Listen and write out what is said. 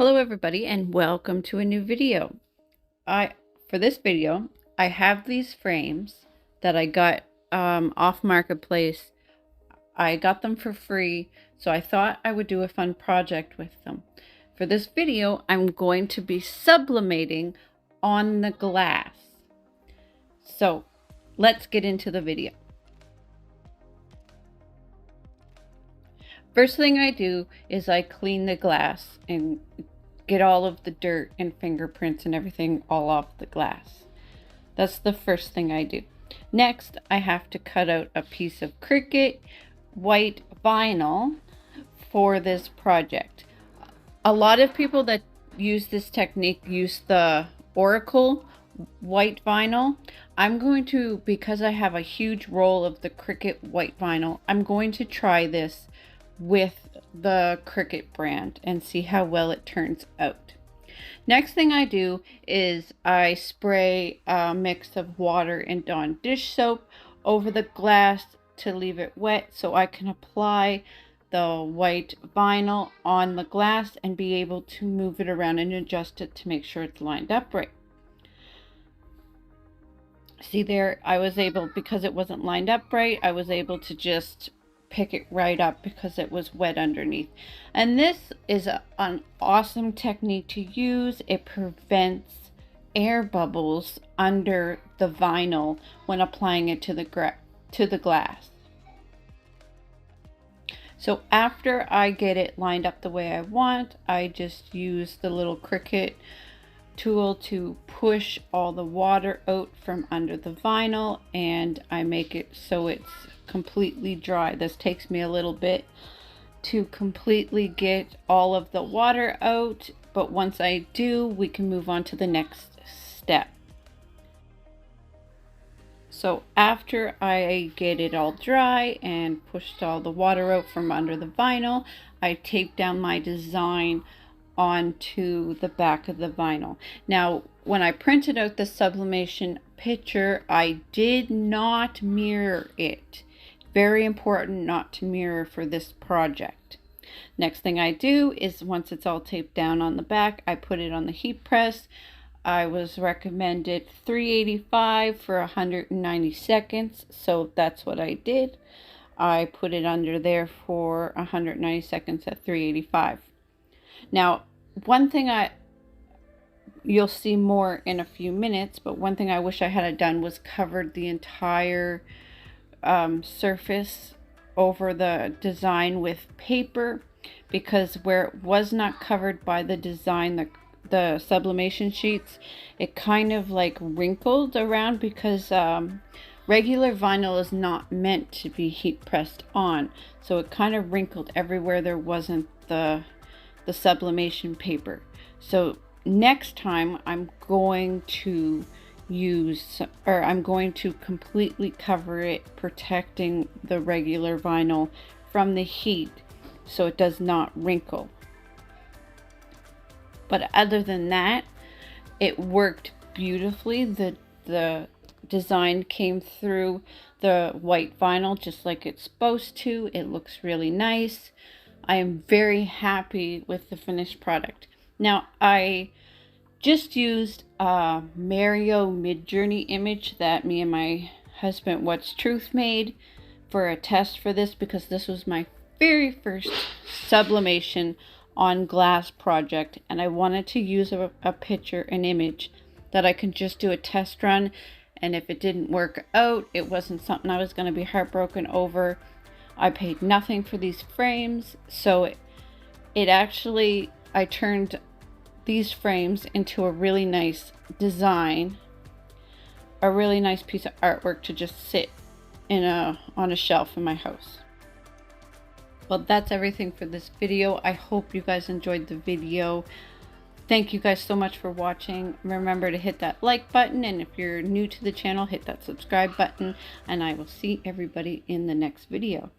Hello everybody and welcome to a new video. For this video, I have these frames that I got off Marketplace. I got them for free, so I thought I would do a fun project with them. For this video, I'm going to be sublimating on the glass. So let's get into the video. First thing I do is I clean the glass and get all of the dirt and fingerprints and everything all off the glass. That's the first thing I do. Next, I have to cut out a piece of Cricut white vinyl for this project. A lot of people that use this technique use the Oracle white vinyl. I'm going to, because I have a huge roll of the Cricut white vinyl, I'm going to try this with the Cricut brand and see how well it turns out. Next thing I do is I spray a mix of water and Dawn dish soap over the glass to leave it wet so I can apply the white vinyl on the glass and be able to move it around and adjust it to make sure it's lined up right. See there, I was able, because it wasn't lined up right, I was able to just pick it right up because it was wet underneath. And this is an awesome technique to use. It prevents air bubbles under the vinyl when applying it to the glass. So after I get it lined up the way I want, I just use the little Cricut tool to push all the water out from under the vinyl, and I make it so it's completely dry. This takes me a little bit to completely get all of the water out, but once I do, we can move on to the next step. So after I get it all dry and pushed all the water out from under the vinyl, I tape down my design onto the back of the vinyl. Now, when I printed out the sublimation picture, I did not mirror it. Very important not to mirror for this project. Next thing I do is, once it's all taped down on the back, I put it on the heat press. I was recommended 385 for 190 seconds, so that's what I did. I put it under there for 190 seconds at 385. Now, one thing you'll see more in a few minutes, but one thing I wish I had done was covered the entire surface over the design with paper, because where it was not covered by the design, the sublimation sheets, it kind of like wrinkled around, because regular vinyl is not meant to be heat pressed on, so it kind of wrinkled everywhere there wasn't the sublimation paper. So next time I'm going to completely cover it, protecting the regular vinyl from the heat so it does not wrinkle. But other than that, it worked beautifully. The design came through the white vinyl just like it's supposed to. It looks really nice. I am very happy with the finished product. Now, I just used a Mario Midjourney image that me and my husband What's Truth made for a test for this, because this was my very first sublimation on glass project, and I wanted to use a picture, an image that I can just do a test run, and if it didn't work out, it wasn't something I was going to be heartbroken over. I paid nothing for these frames, so it actually, I turned these frames into a really nice design, a really nice piece of artwork to just sit on a shelf in my house. Well, that's everything for this video. I hope you guys enjoyed the video. Thank you guys so much for watching. Remember to hit that like button, and if you're new to the channel, hit that subscribe button, and I will see everybody in the next video.